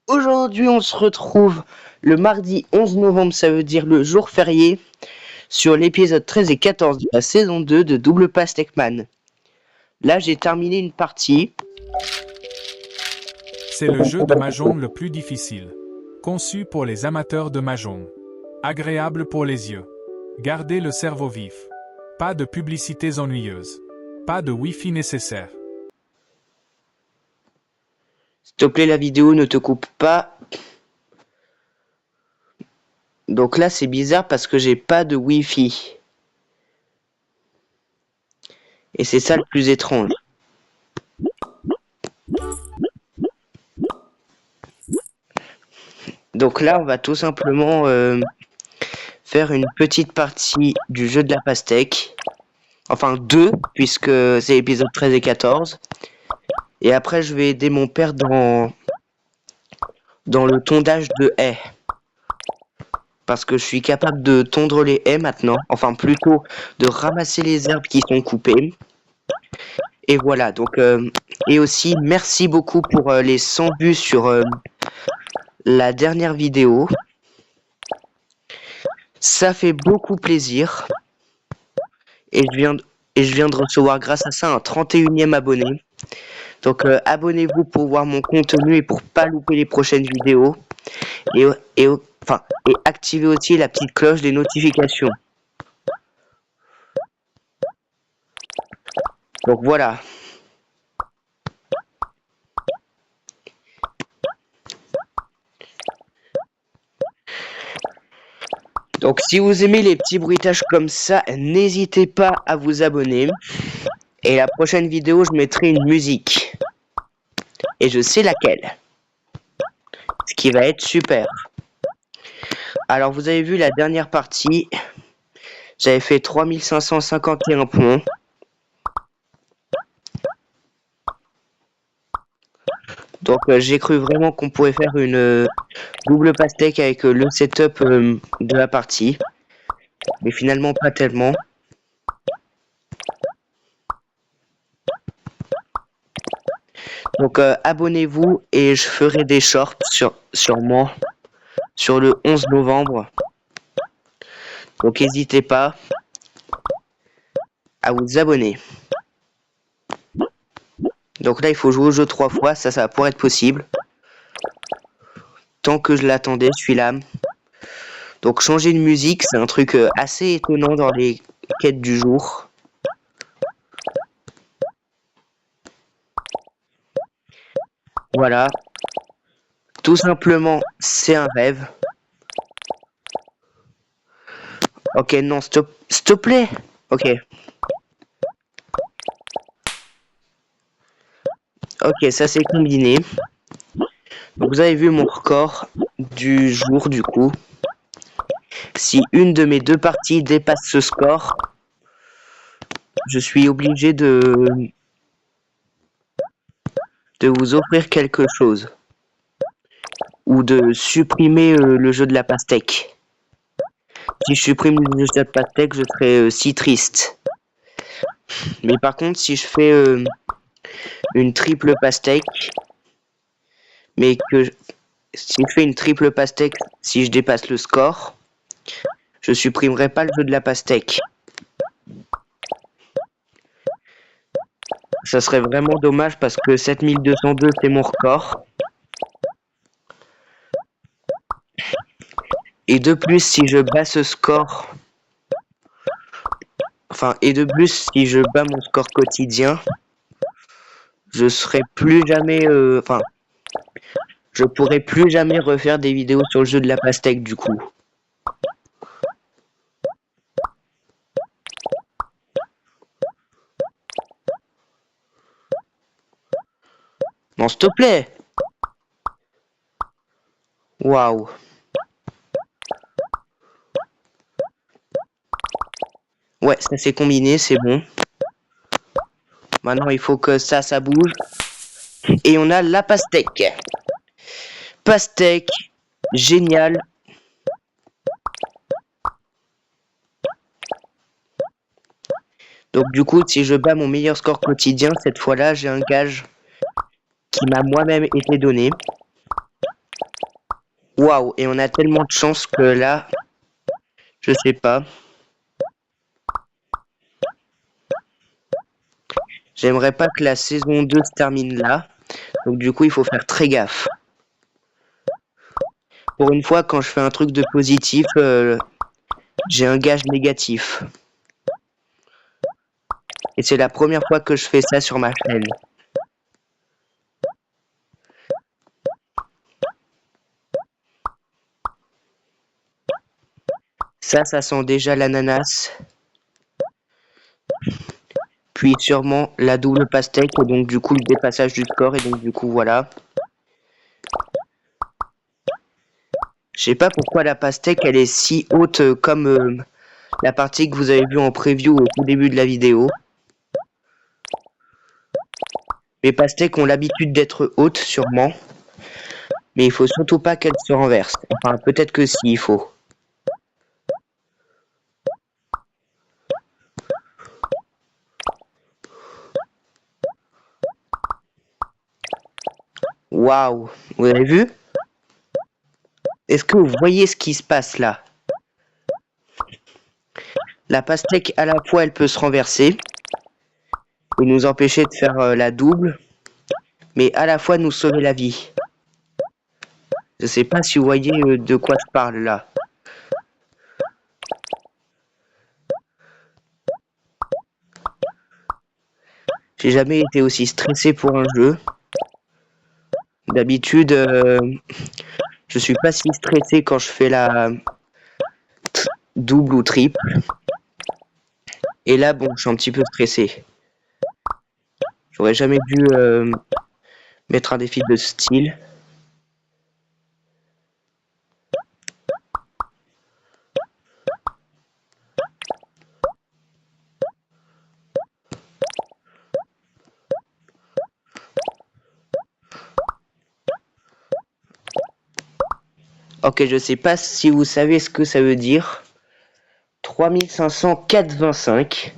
Aujourd'hui, on se retrouve le mardi 11 novembre, ça veut dire le jour férié, sur l'épisode 13 et 14 de la saison 2 de Double Pastèque-Man. Là, j'ai terminé une partie. C'est le jeu de Mahjong le plus difficile. Conçu pour les amateurs de Mahjong. Agréable pour les yeux. Gardez le cerveau vif. Pas de publicités ennuyeuses. Pas de Wi-Fi nécessaire. S'il te plaît, la vidéo ne te coupe pas. Donc là, c'est bizarre parce que j'ai pas de Wi-Fi. Et c'est ça le plus étrange. Donc là, on va tout simplement faire une petite partie du jeu de la pastèque. Enfin, deux, puisque c'est épisode 13 et 14. Et après, je vais aider mon père dans le tondage de haies. Parce que je suis capable de tondre les haies maintenant. Enfin, plutôt de ramasser les herbes qui sont coupées. Et voilà, donc... et aussi, merci beaucoup pour les 100 vues sur la dernière vidéo. Ça fait beaucoup plaisir. Et je viens de recevoir grâce à ça un 31e abonné. Donc abonnez-vous pour voir mon contenu et pour pas louper les prochaines vidéos. Et activez aussi la petite cloche des notifications. Donc voilà. Donc si vous aimez les petits bruitages comme ça, n'hésitez pas à vous abonner. Et la prochaine vidéo, je mettrai une musique. Et je sais laquelle. Ce qui va être super. Alors vous avez vu la dernière partie. J'avais fait 3551 points. Donc j'ai cru vraiment qu'on pourrait faire une double pastèque avec le setup de la partie. Mais finalement pas tellement. Donc abonnez-vous et je ferai des shorts sûrement sur le 11 novembre. Donc n'hésitez pas à vous abonner. Donc là il faut jouer au jeu 3 fois, ça va pouvoir être possible. Tant que je l'attendais celui-là. Donc changer de musique, c'est un truc assez étonnant dans les quêtes du jour. Voilà. Tout simplement, c'est un rêve. Ok, non, s'il te plaît. Ok. Ok, ça c'est combiné. Donc vous avez vu mon record du jour du coup. Si une de mes deux parties dépasse ce score, je suis obligé de vous offrir quelque chose. Ou de supprimer le jeu de la pastèque. Si je supprime le jeu de la pastèque, je serai si triste. Mais par contre, si je fais une triple pastèque, mais que si je fais une triple pastèque, si je dépasse le score, je supprimerai pas le jeu de la pastèque. Ça serait vraiment dommage parce que 7202 c'est mon record. Et de plus, si je bats ce score, et de plus, si je bats mon score quotidien, je serai plus jamais, je pourrai plus jamais refaire des vidéos sur le jeu de la pastèque du coup. Non, s'il te plaît. Waouh. Ouais, ça s'est combiné, c'est bon. Maintenant, il faut que ça bouge. Et on a la pastèque. Pastèque. Génial. Donc du coup, si je bats mon meilleur score quotidien, cette fois-là, j'ai un gage qui m'a moi-même été donné. Waouh, et on a tellement de chance que là, je sais pas. J'aimerais pas que la saison 2 se termine là. Donc du coup, il faut faire très gaffe. Pour une fois, quand je fais un truc de positif, j'ai un gage négatif. Et c'est la première fois que je fais ça sur ma chaîne. Ça sent déjà l'ananas. Puis sûrement la double pastèque et donc du coup le dépassage du score et donc du coup voilà. Je sais pas pourquoi la pastèque elle est si haute comme la partie que vous avez vue en preview au tout début de la vidéo. Les pastèques ont l'habitude d'être hautes sûrement. Mais il faut surtout pas qu'elles se renversent. Enfin peut-être que si il faut. Waouh, vous avez vu? Est-ce que vous voyez ce qui se passe là? La pastèque à la fois elle peut se renverser et nous empêcher de faire la double, mais à la fois nous sauver la vie. Je sais pas si vous voyez de quoi je parle là. J'ai jamais été aussi stressé pour un jeu. D'habitude, je suis pas si stressé quand je fais la double ou triple. Et là, bon, je suis un petit peu stressé. J'aurais jamais dû mettre un défi de ce style. Ok, je sais pas si vous savez ce que ça veut dire. 3500 4,25.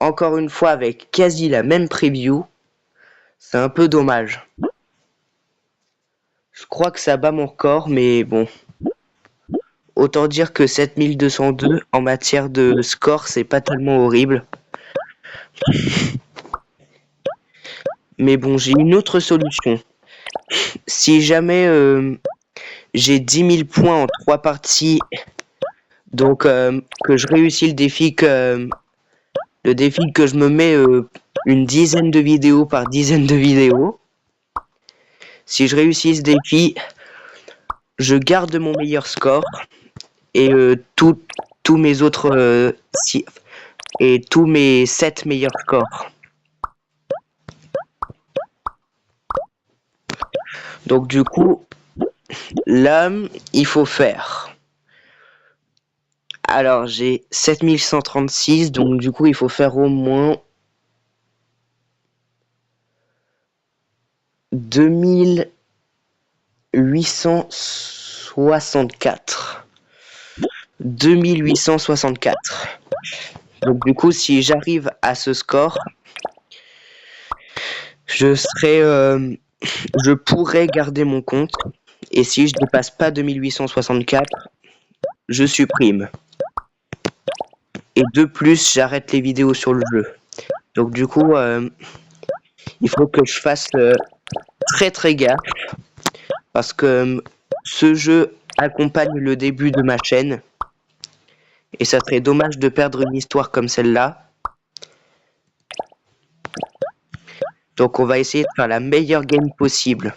Encore une fois avec quasi la même preview. C'est un peu dommage. Je crois que ça bat mon record, mais bon. Autant dire que 7202 en matière de score, c'est pas tellement horrible. Mais bon, j'ai une autre solution. Si jamais j'ai 10 000 points en 3 parties, donc que je réussis le défi que je me mets une dizaine de vidéos par dizaine de vidéos. Si je réussis ce défi, je garde mon meilleur score et tous mes autres et tous mes 7 meilleurs scores. Donc du coup, là, il faut faire. Alors j'ai 7136, donc du coup il faut faire au moins 2864. 2864. Donc du coup, si j'arrive à ce score, je pourrais garder mon compte. Et si je dépasse pas 2864, je supprime. Et de plus, j'arrête les vidéos sur le jeu. Donc du coup, il faut que je fasse très très gaffe. Parce que ce jeu accompagne le début de ma chaîne. Et ça serait dommage de perdre une histoire comme celle-là. Donc on va essayer de faire la meilleure game possible.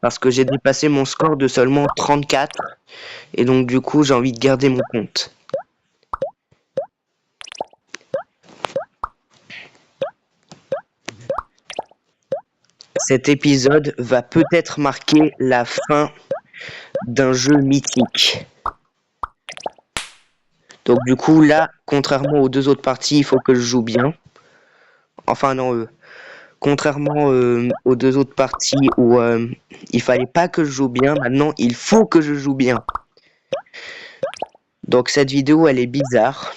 Parce que j'ai dépassé mon score de seulement 34. Et donc du coup j'ai envie de garder mon compte. Cet épisode va peut-être marquer la fin d'un jeu mythique. Donc du coup là, contrairement aux deux autres parties, il faut que je joue bien. Enfin non, contrairement aux deux autres parties où il fallait pas que je joue bien, maintenant il faut que je joue bien. Donc cette vidéo elle est bizarre,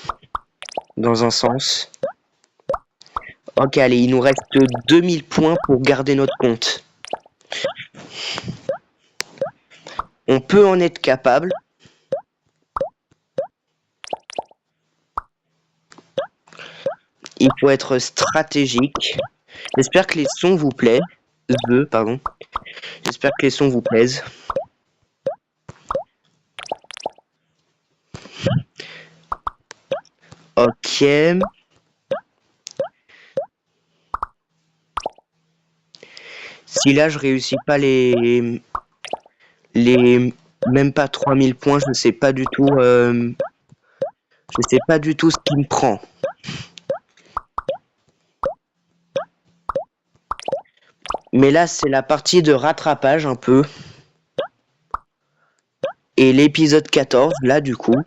dans un sens. Ok, allez, il nous reste 2000 points pour garder notre compte. On peut en être capable. Il faut être stratégique. J'espère que les sons vous plaisent. Pardon. J'espère que les sons vous plaisent. Ok. Si là je réussis pas les même pas 3000 points, je sais pas du tout ce qui me prend. Mais là c'est la partie de rattrapage un peu. Et l'épisode 14 là du coup,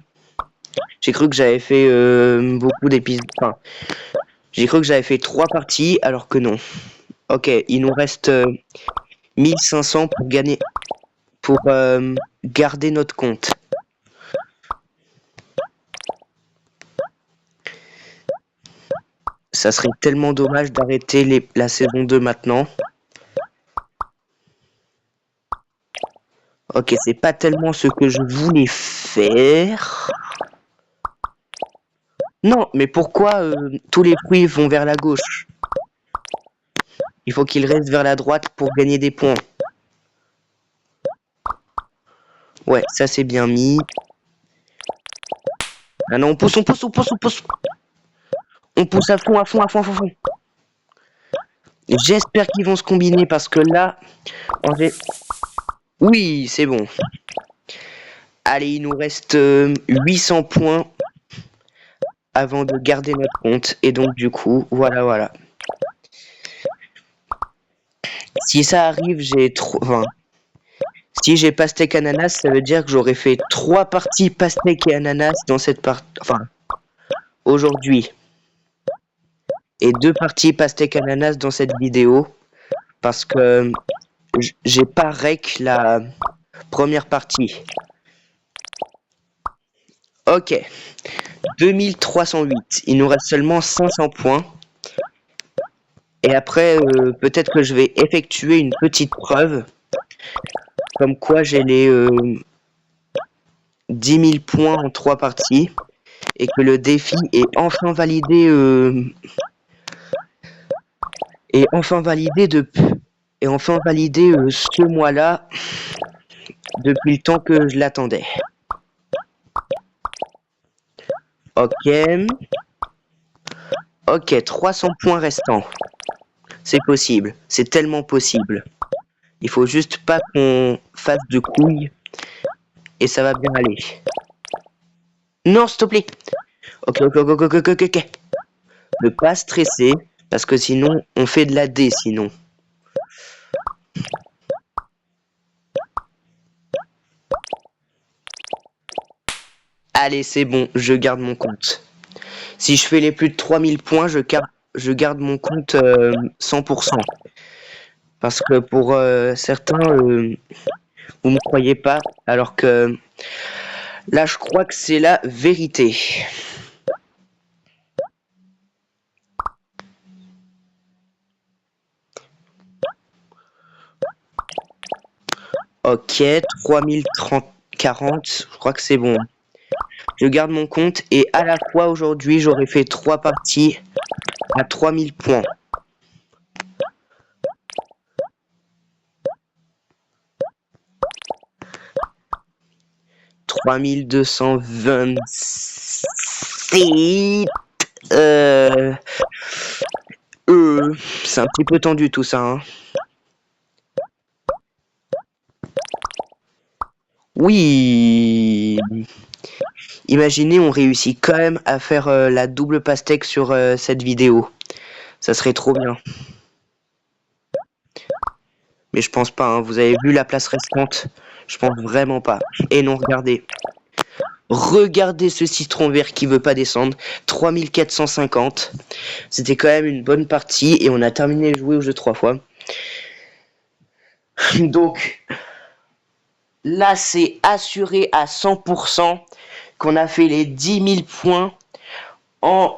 j'ai cru que j'avais fait beaucoup d'épisodes. Enfin, j'ai cru que j'avais fait 3 parties alors que non. Ok, il nous reste 1500 pour gagner, pour garder notre compte. Ça serait tellement dommage d'arrêter la saison 2 maintenant. Ok, c'est pas tellement ce que je voulais faire. Non, mais pourquoi tous les fruits vont vers la gauche? Il faut qu'ils restent vers la droite pour gagner des points. Ouais, ça c'est bien mis. Ah non, on pousse, on pousse, on pousse, on pousse. On pousse à fond, à fond, à fond, à fond, à fond. J'espère qu'ils vont se combiner parce que là, oui, c'est bon. Allez, il nous reste 800 points avant de garder notre compte. Et donc, du coup, voilà. Si ça arrive, j'ai trop... Enfin, si j'ai pastèque ananas, ça veut dire que j'aurais fait 3 parties pastèque et ananas dans cette partie... Enfin, aujourd'hui. Et 2 parties pastèque ananas dans cette vidéo. Parce que j'ai pas rec la première partie. Ok. 2308. Il nous reste seulement 500 points. Et après, peut-être que je vais effectuer une petite preuve. Comme quoi j'ai les 10 000 points en 3 parties. Et que le défi est enfin validé. Et enfin validé ce mois-là. Depuis le temps que je l'attendais. Ok. Ok, 300 points restants. C'est possible. C'est tellement possible. Il faut juste pas qu'on fasse de couilles. Et ça va bien aller. Non, s'il te plaît. Ok. Ne pas stresser. Parce que sinon, on fait de la D sinon. Allez, c'est bon. Je garde mon compte. Si je fais les plus de 3000 points, je garde mon compte 100%. Parce que pour certains, vous me croyez pas. Alors que là, je crois que c'est la vérité. Ok, 40, je crois que c'est bon. Je garde mon compte et à la fois aujourd'hui, j'aurais fait 3 parties à 3000 points. « 3227. C'est un petit peu tendu tout ça. Hein. Oui. Imaginez, on réussit quand même à faire la double pastèque sur cette vidéo. Ça serait trop bien. Mais je pense pas, hein. Vous avez vu la place restante? Je pense vraiment pas. Et non, regardez. Regardez ce citron vert qui veut pas descendre. 3450. C'était quand même une bonne partie. Et on a terminé de jouer au jeu 3 fois. Donc, là, c'est assuré à 100% qu'on a fait les 10 000 points en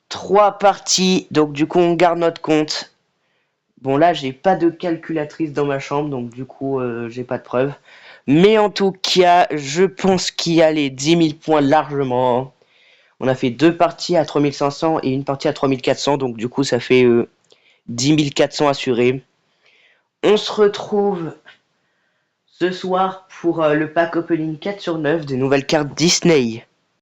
3 parties. Donc, du coup, on garde notre compte. Bon, là, j'ai pas de calculatrice dans ma chambre. Donc, du coup, j'ai pas de preuves. Mais en tout cas, je pense qu'il y a les 10 000 points largement. On a fait 2 parties à 3500 et une partie à 3400. Donc du coup, ça fait 10 400 assurés. On se retrouve ce soir pour le pack opening 4/9 des nouvelles cartes Disney.